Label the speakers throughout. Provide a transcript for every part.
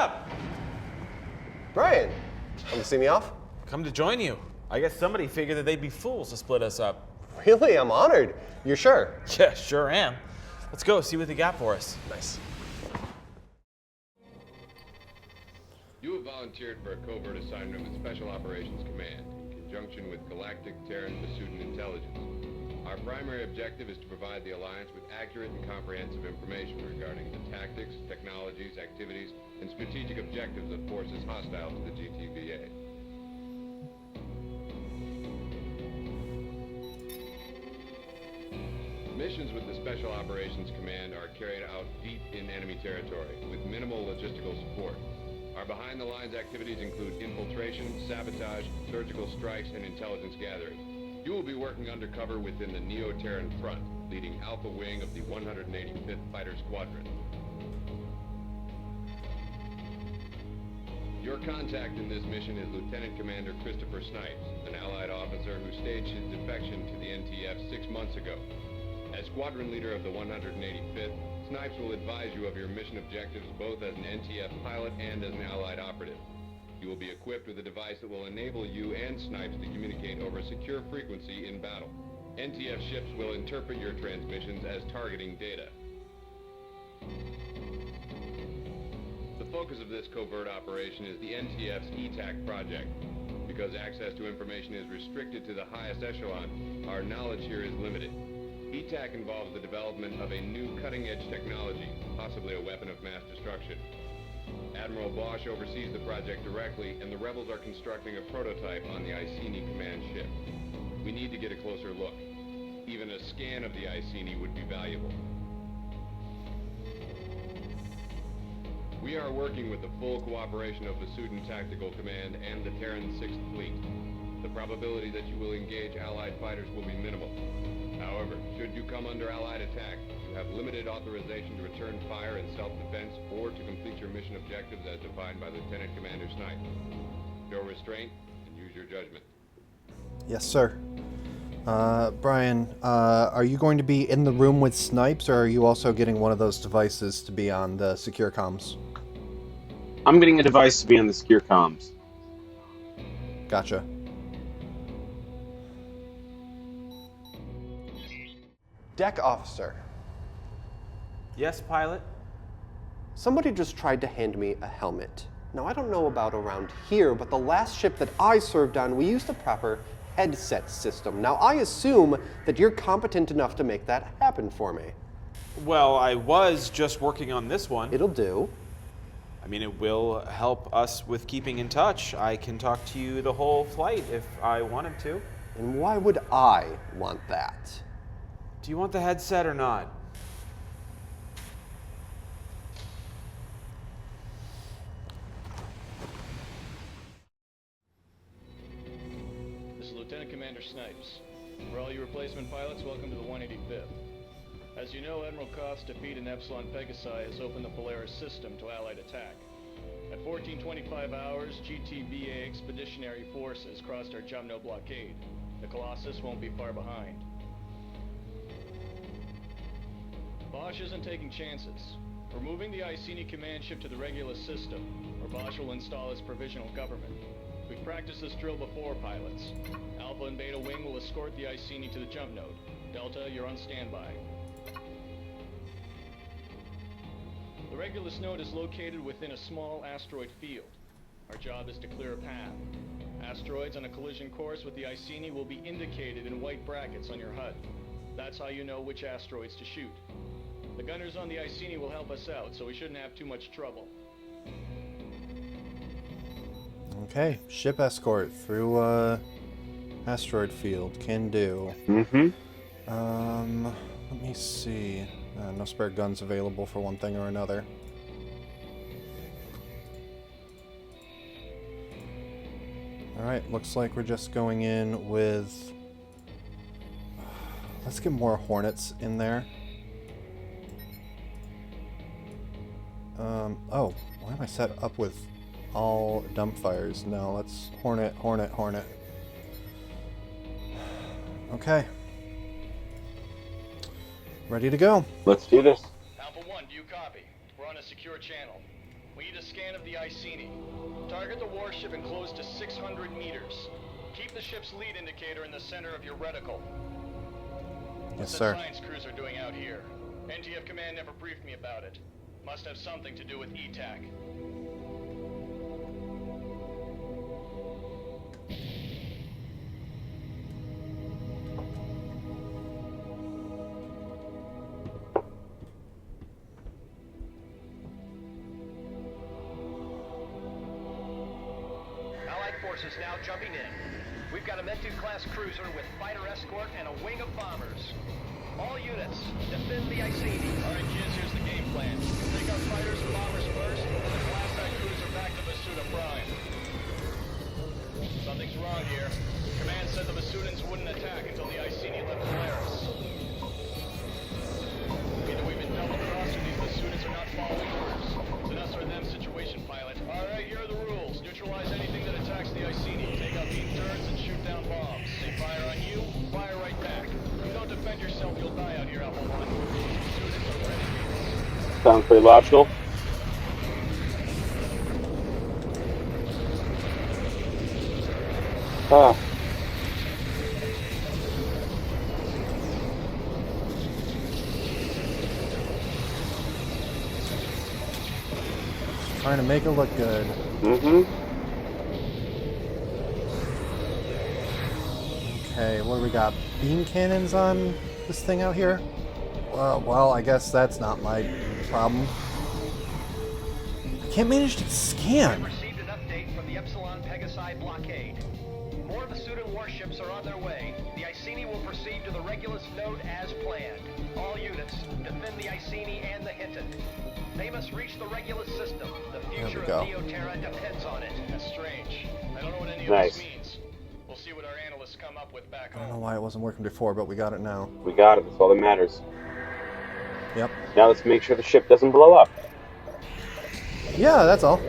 Speaker 1: up?
Speaker 2: Bryan, come to see me off?
Speaker 1: Come to join you. I guess somebody figured that they'd be fools to split us up.
Speaker 2: Really? I'm honored. You're sure?
Speaker 1: Yeah, sure am. Let's go see what they got for us.
Speaker 2: Nice.
Speaker 3: You have volunteered for a covert assignment with Special Operations Command in conjunction with Galactic Terran-Vasudan Intelligence. Our primary objective is to provide the Alliance with accurate and comprehensive information regarding the tactics, technologies, activities, and strategic objectives of forces hostile to the GTVA. Missions with the Special Operations Command are carried out deep in enemy territory with minimal logistical support. Our behind-the-lines activities include infiltration, sabotage, surgical strikes, and intelligence gathering. You will be working undercover within the Neo-Terran front, leading Alpha Wing of the 185th Fighter Squadron. Your contact in this mission is Lieutenant Commander Christopher Snipes, an Allied officer who staged his defection to the NTF 6 months ago. As squadron leader of the 185th, Snipes will advise you of your mission objectives both as an NTF pilot and as an Allied operative. You will be equipped with a device that will enable you and Snipes to communicate over a secure frequency in battle. NTF ships will interpret your transmissions as targeting data. The focus of this covert operation is the NTF's ETAC project. Because access to information is restricted to the highest echelon, our knowledge here is limited. ETAC involves the development of a new cutting-edge technology, possibly a weapon of mass destruction. Admiral Bosch oversees the project directly, and the rebels are constructing a prototype on the Iceni command ship. We need to get a closer look. Even a scan of the Iceni would be valuable. We are working with the full cooperation of Vasudan Tactical Command and the Terran 6th Fleet. The probability that you will engage Allied fighters will be minimal. However, should you come under Allied attack, you have limited authorization to return fire in self-defense or to complete your mission objectives as defined by Lieutenant Commander Snipes. Show restraint and use your judgment.
Speaker 4: Yes, sir. Bryan, are you going to be in the room with Snipes, or are you also getting one of those devices to be on the secure comms?
Speaker 5: I'm getting a device to be on the secure comms.
Speaker 4: Gotcha.
Speaker 2: Deck officer.
Speaker 1: Yes, pilot?
Speaker 2: Somebody just tried to hand me a helmet. Now, I don't know about around here, but the last ship that I served on, we used the proper headset system. Now, I assume that you're competent enough to make that happen for me.
Speaker 1: Well, I was just working on this one.
Speaker 2: It'll do.
Speaker 1: I mean, it will help us with keeping in touch. I can talk to you the whole flight if I wanted to.
Speaker 2: And why would I want that?
Speaker 1: Do you want the headset or not?
Speaker 6: This is Lieutenant Commander Snipes. For all you replacement pilots, welcome to the 185th. As you know, Admiral Koth's defeat in Epsilon Pegasi has opened the Polaris system to Allied attack. At 1425 hours, GTVA expeditionary forces crossed our Jumno blockade. The Colossus won't be far behind. Bosch isn't taking chances. We're moving the Iceni command ship to the Regulus system, where Bosch will install his provisional government. We've practiced this drill before, pilots. Alpha and Beta Wing will escort the Iceni to the jump node. Delta, you're on standby. The Regulus node is located within a small asteroid field. Our job is to clear a path. Asteroids on a collision course with the Iceni will be indicated in white brackets on your HUD. That's how you know which asteroids to shoot. The gunners on the Iceni will help us out, so we shouldn't have too much trouble.
Speaker 4: Okay, ship escort through asteroid field. Can do. Let me see. No spare guns available for one thing or another. Alright, looks like we're just going in with... Let's get more Hornets in there. Oh, why am I set up with all dump fires? No, let's Hornet, Hornet, Hornet. Okay. Ready to go.
Speaker 5: Let's do this.
Speaker 6: Alpha 1, do you copy? We're on a secure channel. We need a scan of the Iceni. Target the warship and close to 600 meters. Keep the ship's lead indicator in the center of your reticle.
Speaker 4: Yes,
Speaker 6: What's
Speaker 4: sir.
Speaker 6: the science cruiser doing out here? NTF Command never briefed me about it. Must have something to do with ETAC.
Speaker 7: Allied forces now jumping in. We've got a Mentu-class cruiser with fighter escort and a wing of bombers. All units, defend the Iceni.
Speaker 6: Alright kids, here's the game plan. Take out fighters and bombers first, and then blast that cruiser back to Vasudan Bryan. Something's wrong here. Command said the Vasudans wouldn't attack until the Iceni left Polaris. Either we've been double-crossed or these Vasudans are not following orders. It's an us or them situation, pilot. Alright, here are the rules. Neutralize anything that attacks the Iceni. Take out beam turrets and shoot down bombs. They fire on you, fire right back. If you don't defend yourself, you'll die out here, Alpha 1. Vasudans are renegades.
Speaker 5: Sounds pretty logical. Ah.
Speaker 4: Trying to make it look good.
Speaker 5: Mm-hmm.
Speaker 4: Okay, what do we got? Beam cannons on this thing out here? Well, I guess that's not my problem. I can't manage to scan.
Speaker 7: We've received an update from the Epsilon Pegasi blockade. More Vasudan warships are on their way. The Iceni will proceed to the Regulus node as planned. All units, defend the Iceni and the Hinton. They must reach the Regulus system. The future
Speaker 4: go.
Speaker 7: of Neo-Terra depends on it.
Speaker 6: That's strange. I don't know what any of
Speaker 5: Nice.
Speaker 6: this means. We'll see what our analysts come up with back
Speaker 4: I don't know
Speaker 6: home.
Speaker 4: why it wasn't working before, but we got it now.
Speaker 5: We got it. That's all that matters.
Speaker 4: Yep.
Speaker 5: Now let's make sure the ship doesn't blow up.
Speaker 4: Yeah, that's all.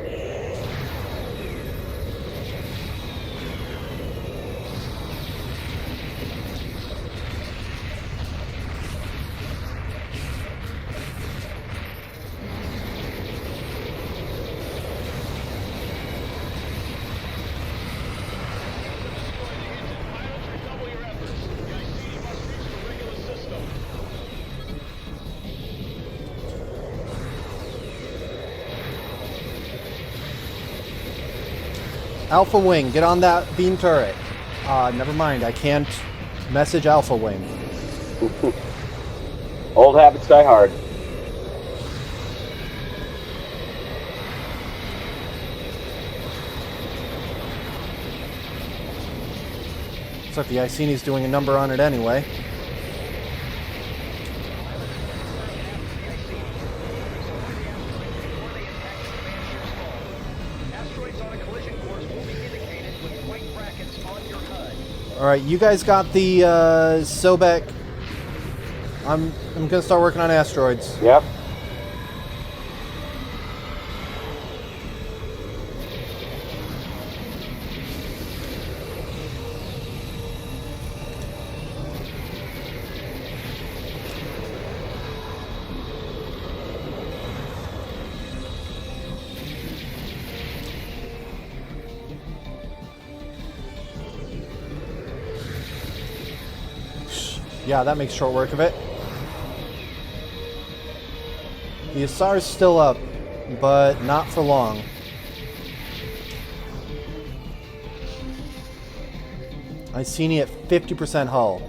Speaker 6: Pilots, redouble your efforts. The Iceni must reach the Regulus system.
Speaker 4: Alpha Wing, get on that beam turret. Never mind, I can't message Alpha Wing.
Speaker 5: Old habits die hard.
Speaker 4: Looks like the Iceni's doing a number on it anyway.
Speaker 7: Asteroids on a collision course will be indicated with white brackets on your HUD.
Speaker 4: Alright, you guys got the Sobek. I'm gonna start working on asteroids.
Speaker 5: Yep.
Speaker 4: Yeah, that makes short work of it. The Asar's still up, but not for long. Iceni at 50% hull.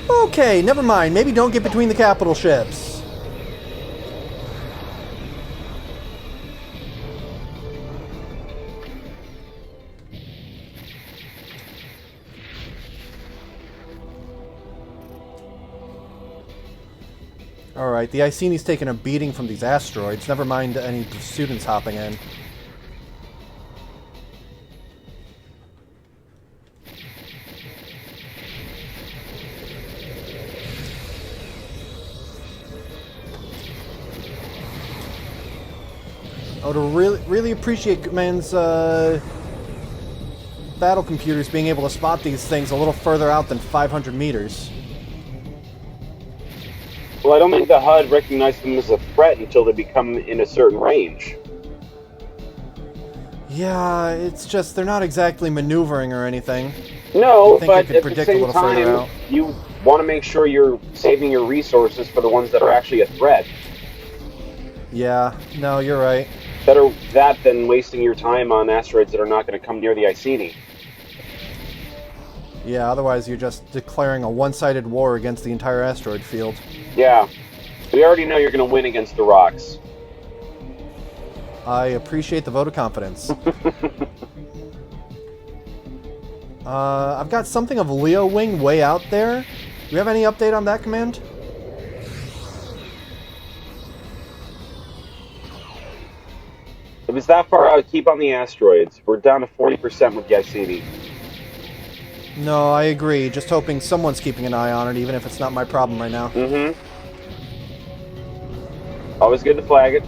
Speaker 4: Okay, never mind. Maybe don't get between the capital ships. Alright, the Iceni's taking a beating from these asteroids. Never mind any students hopping in. I would really appreciate Command's battle computers being able to spot these things a little further out than 500 meters.
Speaker 5: Well, I don't think the HUD recognizes them as a threat until they become in a certain range.
Speaker 4: Yeah, it's just they're not exactly maneuvering or anything.
Speaker 5: No,
Speaker 4: I think you
Speaker 5: but
Speaker 4: could
Speaker 5: at the
Speaker 4: predict a
Speaker 5: same
Speaker 4: little further
Speaker 5: time,
Speaker 4: out.
Speaker 5: you want to make sure you're saving your resources for the ones that are actually a threat.
Speaker 4: Yeah, no, you're right.
Speaker 5: Better that than wasting your time on asteroids that are not going to come near the Iceni.
Speaker 4: Yeah, otherwise you're just declaring a one-sided war against the entire asteroid field.
Speaker 5: Yeah, we already know you're going to win against the rocks.
Speaker 4: I appreciate the vote of confidence. I've got something of Leo Wing way out there. Do you have any update on that command?
Speaker 5: If it's that far out, keep on the asteroids. We're down to 40% with the Iceni.
Speaker 4: No, I agree. Just hoping someone's keeping an eye on it, even if it's not my problem right now.
Speaker 5: Mm-hmm. Always good to flag it.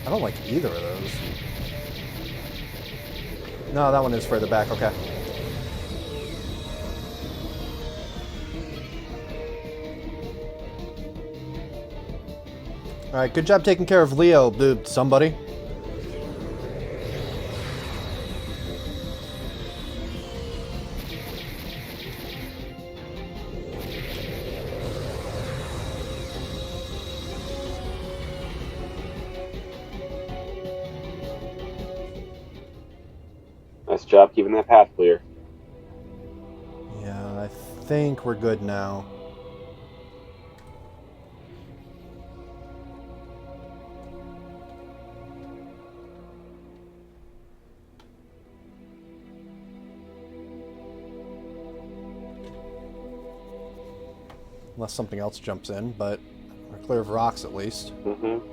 Speaker 4: I don't like either of those. No, that one is further back. Okay. Alright, good job taking care of Leo, dude. Somebody.
Speaker 5: Nice job keeping that path clear.
Speaker 4: Yeah, I think we're good now. Unless something else jumps in, but we're clear of rocks at least.
Speaker 5: Mm-hmm.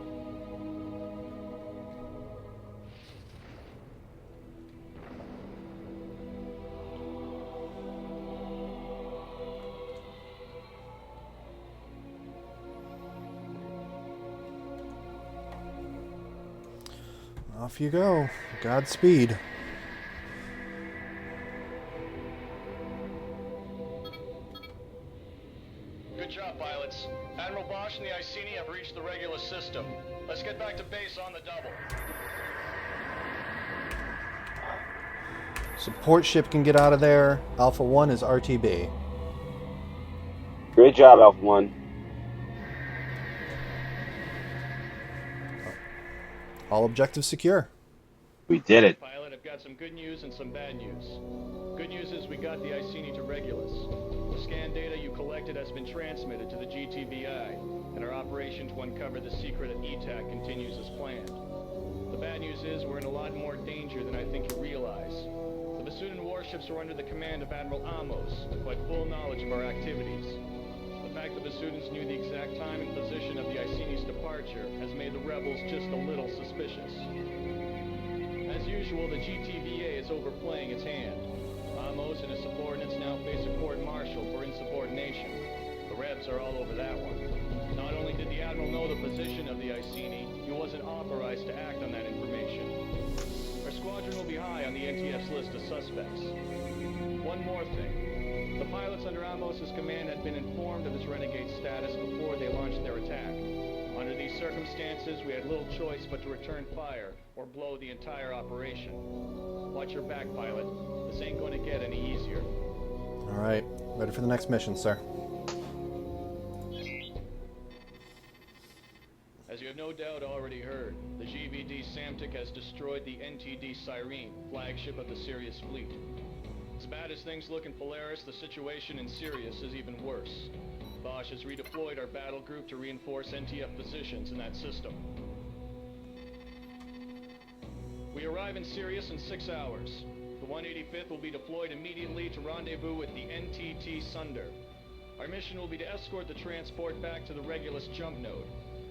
Speaker 4: Off you go. Godspeed.
Speaker 6: Good job, pilots. Admiral Bosch and the Iceni have reached the Regulus system. Let's get back to base on the double.
Speaker 4: Support ship can get out of there. Alpha 1 is RTB.
Speaker 5: Great job, Alpha 1.
Speaker 4: All objectives secure.
Speaker 5: We did it.
Speaker 6: Pilot, I've got some good news and some bad news. Good news is we got the Iceni to Regulus. The scan data you collected has been transmitted to the GTVI, and our operation to uncover the secret at ETAC continues as planned. The bad news is we're in a lot more danger than I think you realize. The Vasudan warships are under the command of Admiral Amos, with full knowledge of our activities. The fact the Vasudans knew the exact time and position of the Iceni's departure has made the rebels just a little suspicious. As usual, the GTVA is overplaying its hand. Amos and his subordinates now face a court-martial for insubordination. The Rebs are all over that one. Not only did the Admiral know the position of the Iceni, he wasn't authorized to act on that information. Our squadron will be high on the NTF's list of suspects. One more thing. The pilots under Amos' command had been informed of his renegade status before they launched their attack. Under these circumstances, we had little choice but to return fire or blow the entire operation. Watch your back, pilot. This ain't going to get any easier.
Speaker 4: Alright, ready for the next mission, sir.
Speaker 6: As you have no doubt already heard, the GVD Samtic has destroyed the NTD Cyrene, flagship of the Sirius fleet. As bad as things look in Polaris, the situation in Sirius is even worse. Bosch has redeployed our battle group to reinforce NTF positions in that system. We arrive in Sirius in 6 hours. The 185th will be deployed immediately to rendezvous with the NTT Sunder. Our mission will be to escort the transport back to the Regulus jump node.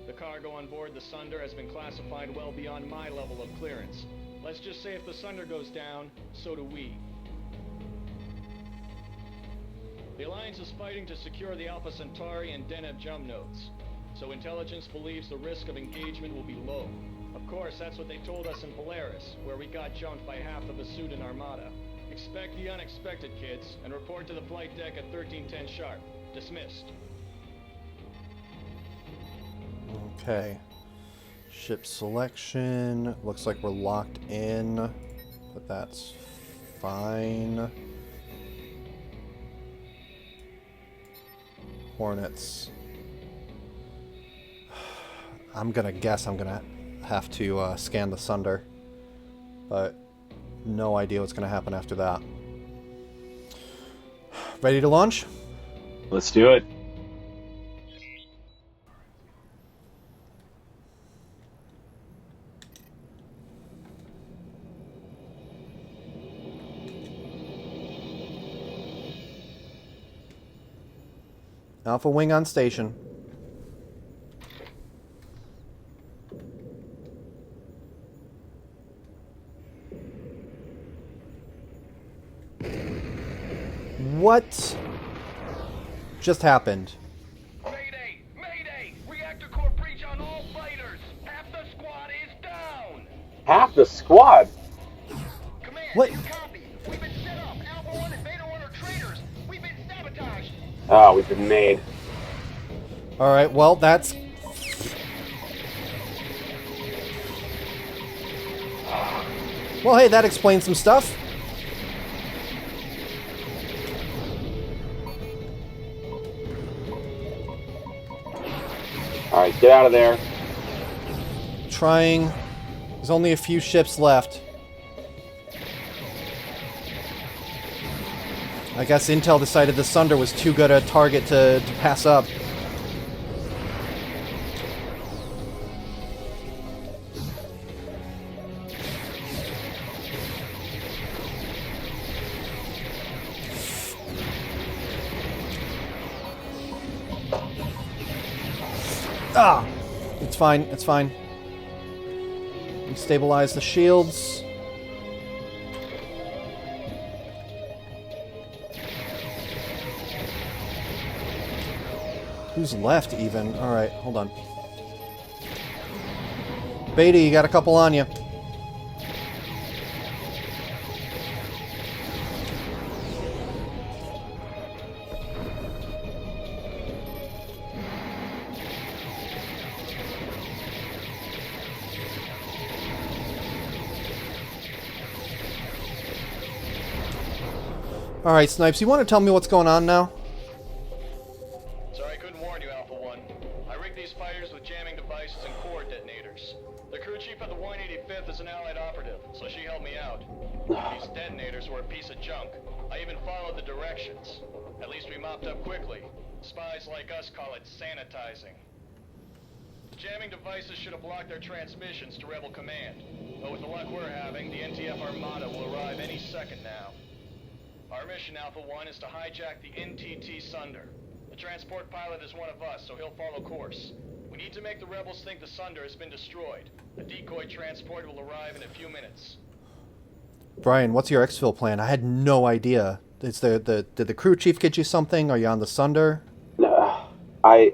Speaker 6: The cargo on board the Sunder has been classified well beyond my level of clearance. Let's just say if the Sunder goes down, so do we. The Alliance is fighting to secure the Alpha Centauri and Deneb jump nodes, so intelligence believes the risk of engagement will be low. Of course, that's what they told us in Polaris, where we got jumped by half the Vasudan Armada. Expect the unexpected, kids, and report to the flight deck at 1310 sharp. Dismissed.
Speaker 4: Okay. Ship selection. Looks like we're locked in, but that's fine. Hornets. I'm gonna guess I'm gonna have to scan the Sunder, but no idea what's gonna happen after that. Ready to launch?
Speaker 5: Let's do it.
Speaker 4: Alpha Wing on station. What just happened?
Speaker 7: Mayday! Mayday! Reactor core breach on all fighters! Half the squad is down!
Speaker 5: Half the squad?
Speaker 7: Command,
Speaker 4: What?
Speaker 7: do you copy? We've been set up! Alpha 1 and Beta 1 are traitors! We've been sabotaged!
Speaker 5: Oh, we've been made.
Speaker 4: Alright, well, that's... Well, hey, that explains some stuff.
Speaker 5: Alright, get out of there.
Speaker 4: Trying. There's only a few ships left. I guess Intel decided the Sunder was too good a target to pass up. Ah! It's fine, it's fine. We stabilize the shields. Who's left even? Alright, hold on. Beta, you got a couple on you. Alright, Snipes, you want to tell me what's going on now?
Speaker 6: Sorry I couldn't warn you, Alpha 1. I rigged these fighters with jamming devices and core detonators. The crew chief of the 185th is an Allied operative, so she helped me out. These detonators were a piece of junk. I even followed the directions. At least we mopped up quickly. Spies like us call it sanitizing. The jamming devices should have blocked their transmissions to Rebel Command. But with the luck we're having, the NTF Armada will arrive any second now. Our mission, Alpha 1, is to hijack the NTT Sunder. The transport pilot is one of us, so he'll follow course. We need to make the rebels think the Sunder has been destroyed. A decoy transport will arrive in a few minutes.
Speaker 4: Bryan, what's your exfil plan? I had no idea. Did the crew chief get you something? Are you on the Sunder?
Speaker 5: I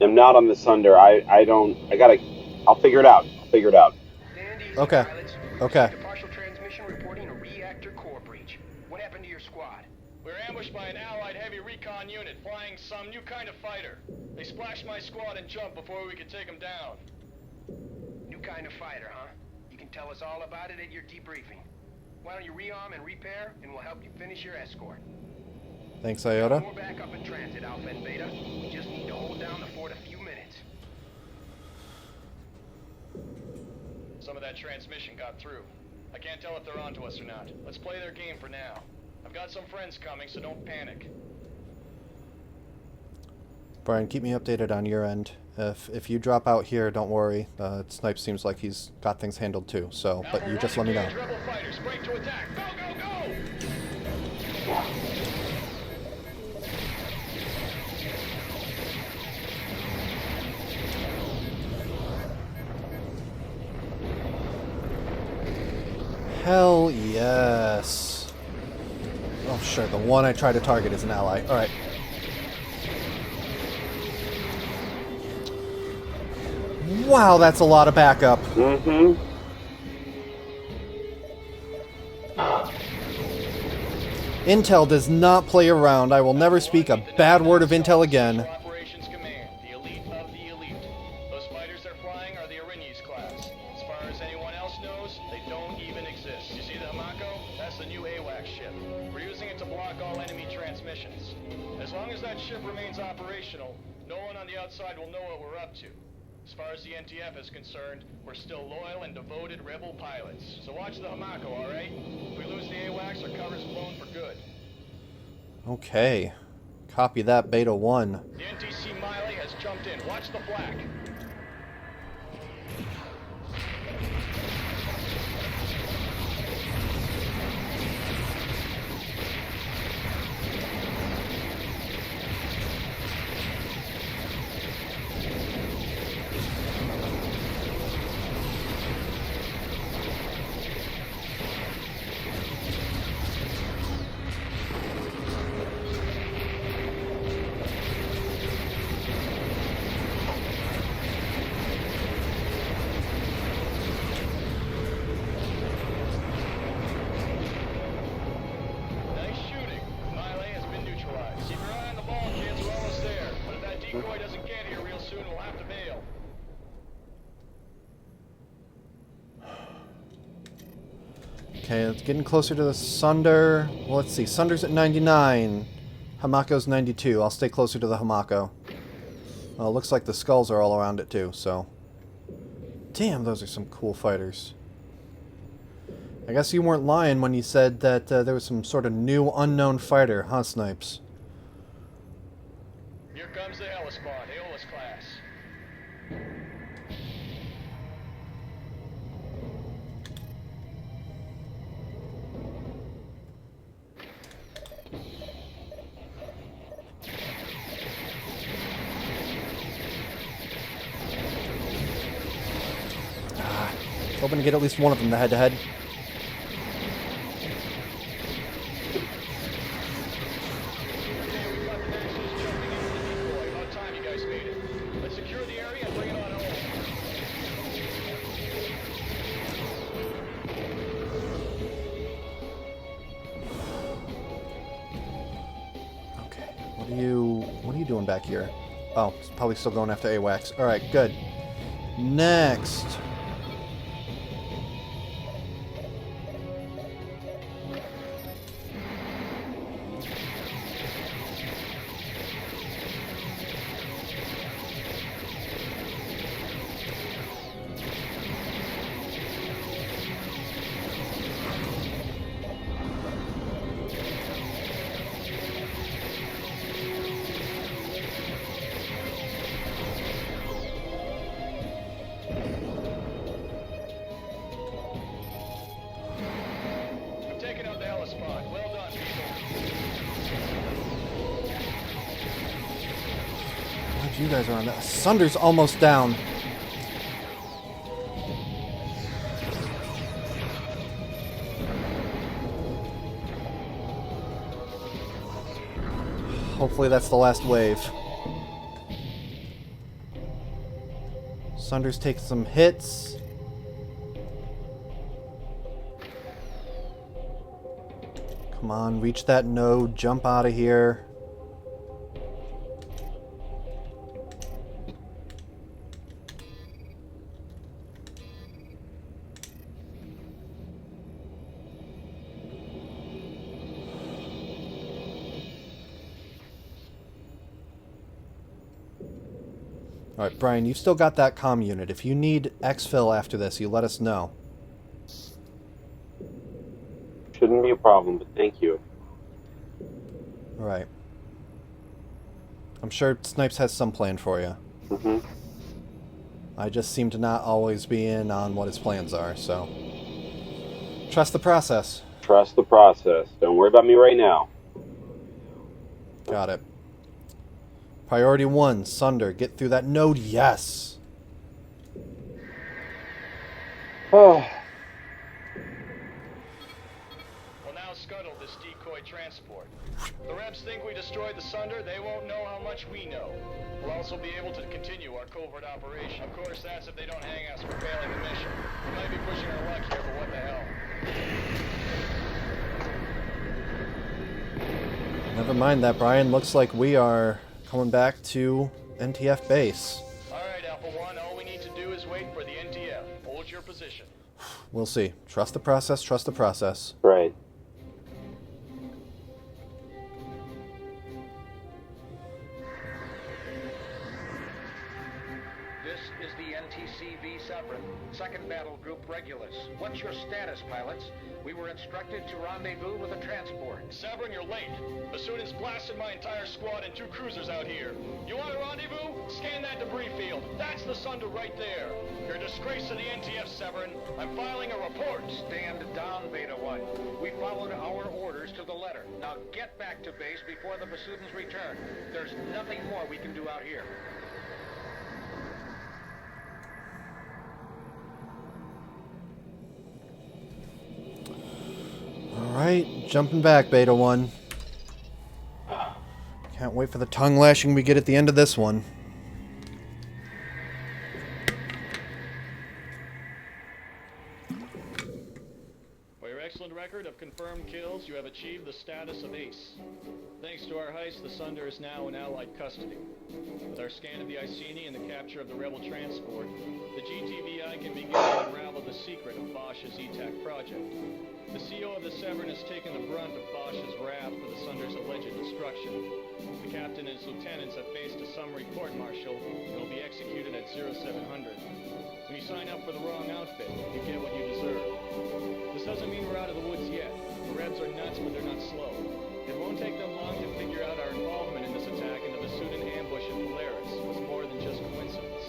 Speaker 5: am not on the Sunder. I'll figure it out.
Speaker 7: Stand easy,
Speaker 4: Okay.
Speaker 7: pilots.
Speaker 4: Okay.
Speaker 7: Received a partial transmission reporting a reactor core breach. What happened to your squad?
Speaker 6: We were ambushed by an Allied heavy recon unit flying some new kind of fighter. They splashed my squad and jumped before we could take them down.
Speaker 7: New kind of fighter, huh? You can tell us all about it at your debriefing. Why don't you rearm and repair, and we'll help you finish your escort.
Speaker 4: Thanks, Iota.
Speaker 7: More backup in transit, Alpha and Beta. We just need to hold down the fort a few minutes.
Speaker 6: Some of that transmission got through. I can't tell if they're onto us or not. Let's play their game for now. I've got some friends coming, so don't panic.
Speaker 4: Bryan, keep me updated on your end. If you drop out here, don't worry. Snipe seems like he's got things handled too. So, but you just let me know.
Speaker 6: Rebel fighters, break to attack. Go, go, go!
Speaker 4: Hell yes. Oh sure, the one I try to target is an ally. All right. Wow, that's a lot of backup.
Speaker 5: Mm-hmm.
Speaker 4: Intel does not play around. I will never speak a bad word of Intel again.
Speaker 6: Operations Command, the elite of the elite. Those fighters they're flying are the Renegades class. As far as anyone else knows, they don't even exist. You see the Hamako? That's the new AWACS ship. We're using it to block all enemy transmissions. As long as that ship remains operational, no one on the outside will know what we're up to. As far as the NTF is concerned, we're still loyal and devoted rebel pilots. So watch the Hamako, alright? If we lose the AWACS, our cover's blown for good.
Speaker 4: Okay. Copy that, Beta 1.
Speaker 6: The NTC Miley has jumped in. Watch the flak.
Speaker 4: Okay, it's getting closer to the Sunder. Well, let's see. Sunder's at 99. Hamako's 92. I'll stay closer to the Hamako. Well, it looks like the skulls are all around it too, so... Damn, those are some cool fighters. I guess you weren't lying when you said that there was some sort of new unknown fighter, huh, Snipes?
Speaker 6: Here comes the Hellespont, Aeolus class.
Speaker 4: Hoping to get at least one of them to head-to-head. Okay, what are you doing back here? Oh, it's probably still going after AWACS. Alright, good. Next. You guys are on that. Sunder's almost down. Hopefully that's the last wave. Sunder's taking some hits. Come on, reach that node, jump out of here. Alright, Brian, you've still got that comm unit. If you need exfil after this, you let us know.
Speaker 5: Shouldn't be a problem, but thank you.
Speaker 4: Alright. I'm sure Snipes has some plan for you.
Speaker 5: Mm-hmm.
Speaker 4: I just seem to not always be in on what his plans are, so... Trust the process.
Speaker 5: Trust the process. Don't worry about me right now.
Speaker 4: Got it. Priority 1, Sunder. Get through that node. Yes!
Speaker 5: Oh.
Speaker 6: Well, now, Scuttle, this decoy transport. The Rebs think we destroyed the Sunder, they won't know how much we know. We'll also be able to continue our covert operation. Of course, that's if they don't hang us for failing the mission. We might be pushing our luck here, but what the hell?
Speaker 4: Never mind that, Bryan. Looks like we are coming back to NTF base.
Speaker 6: Alright, Alpha 1, all we need to do is wait for the NTF. Hold your position.
Speaker 4: We'll see. Trust the process, trust the process.
Speaker 5: Right.
Speaker 7: This is the NTCV Severin, 2nd Battle Group Regulus. What's your status, pilots? We were instructed to rendezvous with a transport.
Speaker 6: Severin, you're late. Vasudan's blasted my entire squad and 2 cruisers out here. You want a rendezvous? Scan that debris field. That's the Sunder right there. You're a disgrace to the NTF, Severin. I'm filing a report.
Speaker 7: Stand down, Beta 1. We followed our orders to the letter. Now get back to base before the Vasudans return. There's nothing more we can do out here.
Speaker 4: Alright, jumping back, Beta 1. Can't wait for the tongue lashing we get at the end of this one.
Speaker 6: For your excellent record of confirmed kills, you have achieved the status of ace. Thanks to our heist, the Sunder is now in Allied custody. With our scan of the Iceni and the capture of the rebel transport, the GTVI can begin to unravel the secret of Bosch's ETAC project. The CO of the Severin has taken the brunt of Bosch's wrath for the Sunder's alleged destruction. The captain and his lieutenants have faced a summary court-martial and will be executed at 0700. When you sign up for the wrong outfit, you get what you deserve. This doesn't mean we're out of the woods yet. The Rebs are nuts, but they're not slow. It won't take them long to figure out our involvement in this attack, and the Vasudan ambush in Polaris was more than just coincidence.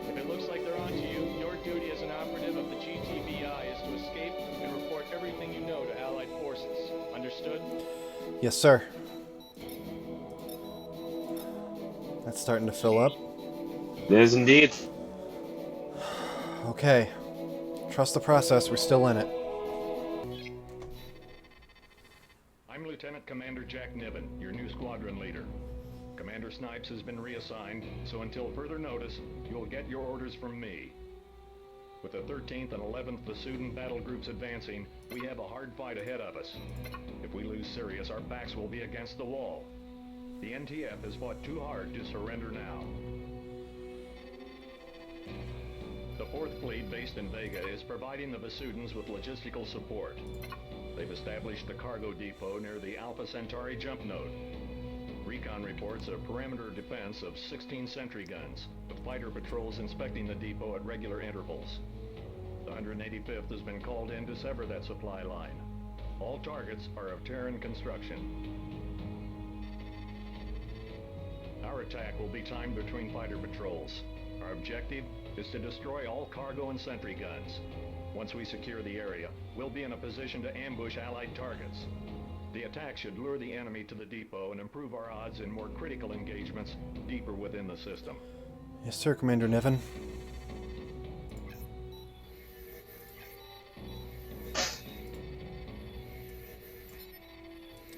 Speaker 6: If it looks like they're onto you, your duty as an operative of the GTVI is to escape and report everything you know to Allied forces. Understood?
Speaker 4: Yes, sir. That's starting to fill up.
Speaker 5: It is indeed.
Speaker 4: Okay. Trust the process, we're still in it.
Speaker 8: I'm Lieutenant Commander Jack Niven, your new squadron leader. Commander Snipes has been reassigned, so until further notice, you'll get your orders from me. With the 13th and 11th Vasudan battle groups advancing, we have a hard fight ahead of us. If we lose Sirius, our backs will be against the wall. The NTF has fought too hard to surrender now. The 4th Fleet, based in Vega, is providing the Vasudans with logistical support. They've established the cargo depot near the Alpha Centauri jump node. Recon reports a perimeter defense of 16 sentry guns, with fighter patrols inspecting the depot at regular intervals. The 185th has been called in to sever that supply line. All targets are of Terran construction. Our attack will be timed between fighter patrols. Our objective is to destroy all cargo and sentry guns. Once we secure the area, we'll be in a position to ambush Allied targets. The attack should lure the enemy to the depot and improve our odds in more critical engagements deeper within the system.
Speaker 4: Yes, sir, Commander Niven.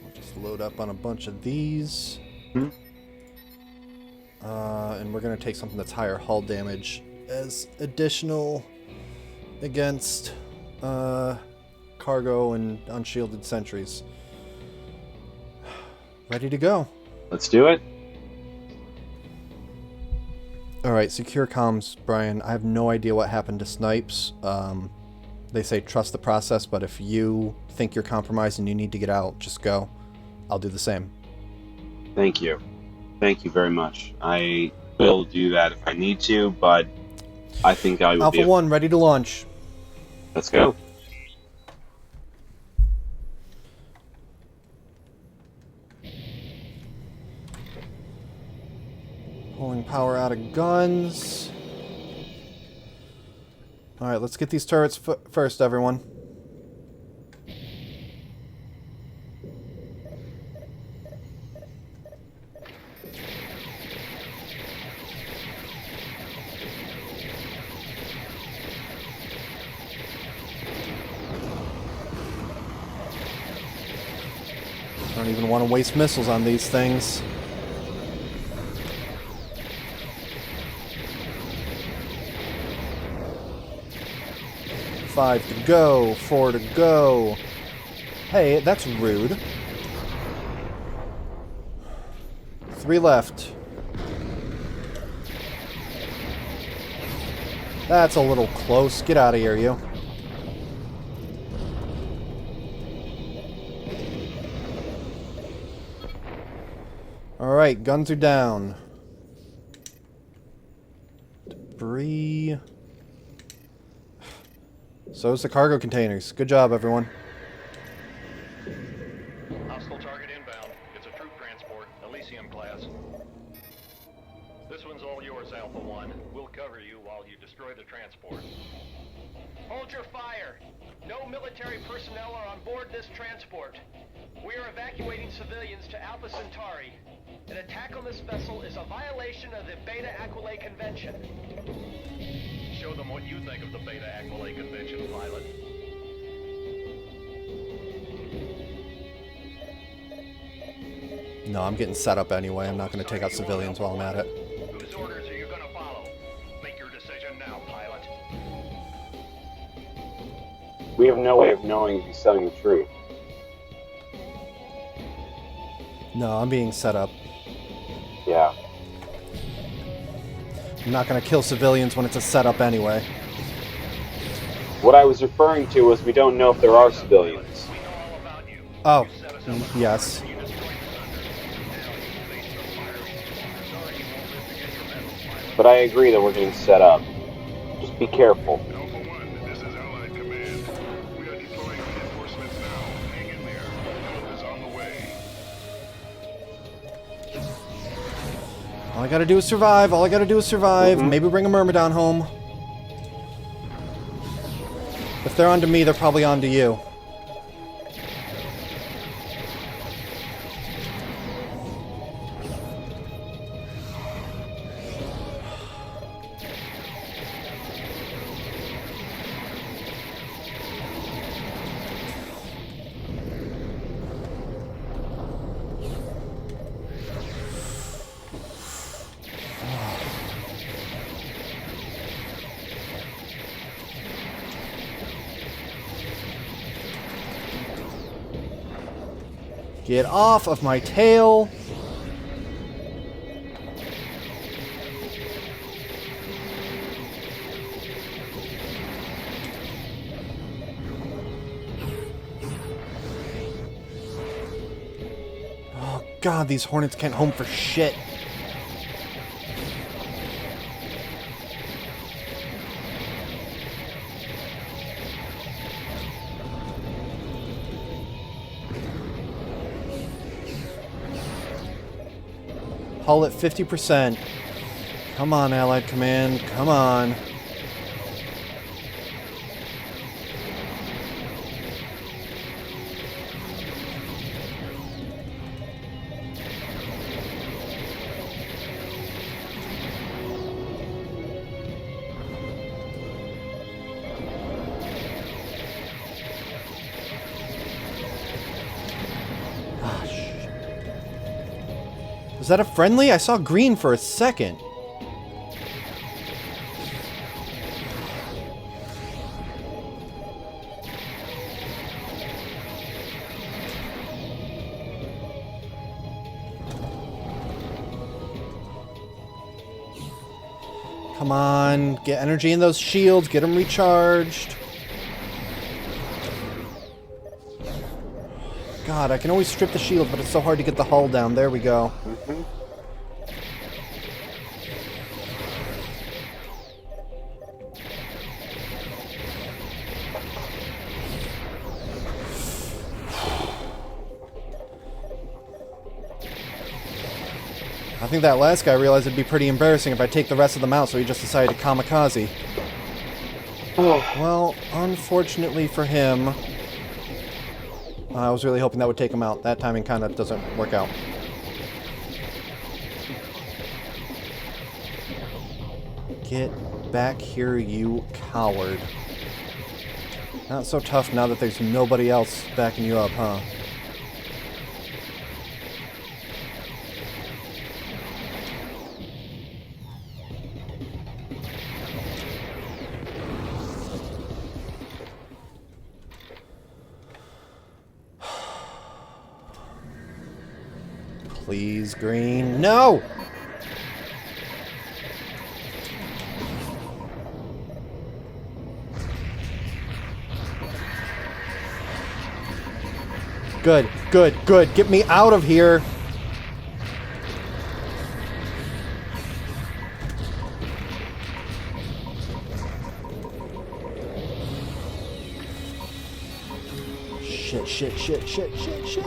Speaker 4: I'll just load up on a bunch of these. And we're going to take something that's higher hull damage as additional against cargo and unshielded sentries. Ready to go.
Speaker 5: Let's do it.
Speaker 4: Alright, secure comms, Bryan. I have no idea what happened to Snipes. They say trust the process, but if you think you're compromised and you need to get out, just go. I'll do the same.
Speaker 5: Thank you. Thank you very much. I will do that if I need to, but I think I will
Speaker 4: Alpha 1, ready to launch.
Speaker 5: Let's go.
Speaker 4: Pulling power out of guns. Alright, let's get these turrets first, everyone. don't even want to waste missiles on these things. Five to go, 4 to go. Hey, that's rude. 3 left. That's a little close. Get out of here, you. Alright, guns are down. Debris. So is the cargo containers. Good job, everyone.
Speaker 8: Hostile target inbound. It's a troop transport, Elysium class. This one's all yours, Alpha 1. We'll cover you while you destroy the transport.
Speaker 7: Hold your fire. No military personnel are on board this transport. We are evacuating civilians to Alpha Centauri. An attack on this vessel is a violation of the Beta Aquila Convention.
Speaker 8: Show them what you think of the Beta Aquila Convention, pilot.
Speaker 4: No, I'm getting set up anyway. I'm not going to take out civilians while I'm at it.
Speaker 8: Whose orders are you going to follow? Make your decision now, pilot.
Speaker 5: We have no way of knowing if he's telling the truth.
Speaker 4: No, I'm being set up.
Speaker 5: Yeah.
Speaker 4: I'm not going to kill civilians when it's a setup anyway.
Speaker 5: What I was referring to was we don't know if there are civilians.
Speaker 4: Oh, yes.
Speaker 5: But I agree that we're getting set up. Just be careful.
Speaker 9: Alpha 1, this is Allied Command. We are deploying reinforcements now. Hang in there. Help is on the way.
Speaker 4: All I gotta do is survive. All I gotta do is survive. Maybe bring a Myrmidon home. If they're onto me, they're probably onto you. Get off of my tail! Oh god, these Hornets can't home for shit. Hull at 50%. Come on, Allied Command. Come on. Is that a friendly? I saw green for a second. Come on, get energy in those shields, get them recharged. God, I can always strip the shield, but it's so hard to get the hull down. There we go. I think that last guy realized it'd be pretty embarrassing if I take the rest of them out, so he just decided to kamikaze. Well, unfortunately for him, I was really hoping that would take him out. That timing kind of doesn't work out. Get back here, you coward. Not so tough now that there's nobody else backing you up, huh? Please, green. No! Good, good, good. Get me out of here. Shit, shit, shit, shit, shit, shit.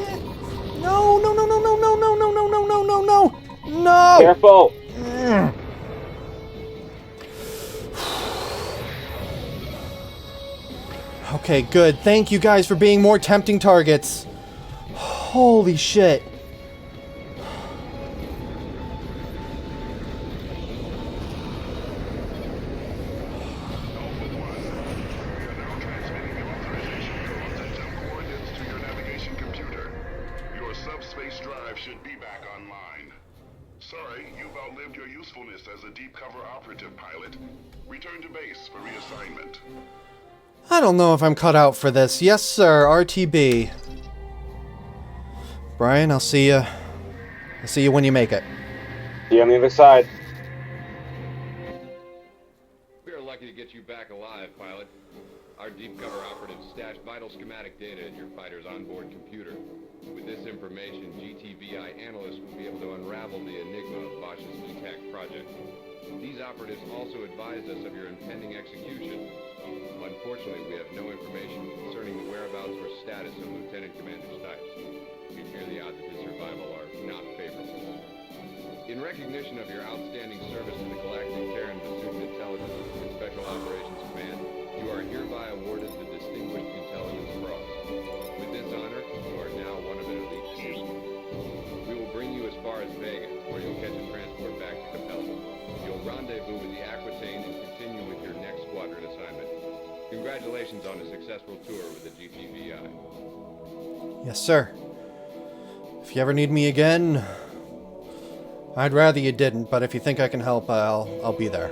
Speaker 4: No, no, no, no, no, no, no, no, no, no, no, no, no. No!
Speaker 5: Careful!
Speaker 4: Okay, good. Thank you guys for being more tempting targets. Holy shit.
Speaker 9: Should be back online. Sorry, you've outlived your usefulness as a deep cover operative pilot. Return to base for reassignment.
Speaker 4: I don't know if I'm cut out for this. Yes, sir. RTB. Bryan, I'll see you. I'll see you when you make it.
Speaker 5: See you on the other side.
Speaker 3: We are lucky to get you back alive, pilot. Our deep cover operatives stashed vital schematic data in your fighter's onboard computer. With this information, GTVI analysts will be able to unravel the enigma of Bosch's ETAC project. These operatives also advised us of your impending execution. Unfortunately, we have no information concerning the whereabouts or status of Lieutenant Commander Snipes. We fear the odds of his survival are not favorable. In recognition of your outstanding service to the Galactic Terran-Vasudan Intelligence and Special Operations Command, you are hereby awarded the Distinguished Intelligence Cross. With this honor, you are now one of an elite few. We will bring you as far as Vega, where you'll catch a transport back to Capella. You'll rendezvous with the Aquitaine and continue with your next squadron assignment. Congratulations on a successful tour with the GTVI.
Speaker 4: Yes, sir. If you ever need me again, I'd rather you didn't, but if you think I can help, I'll be there.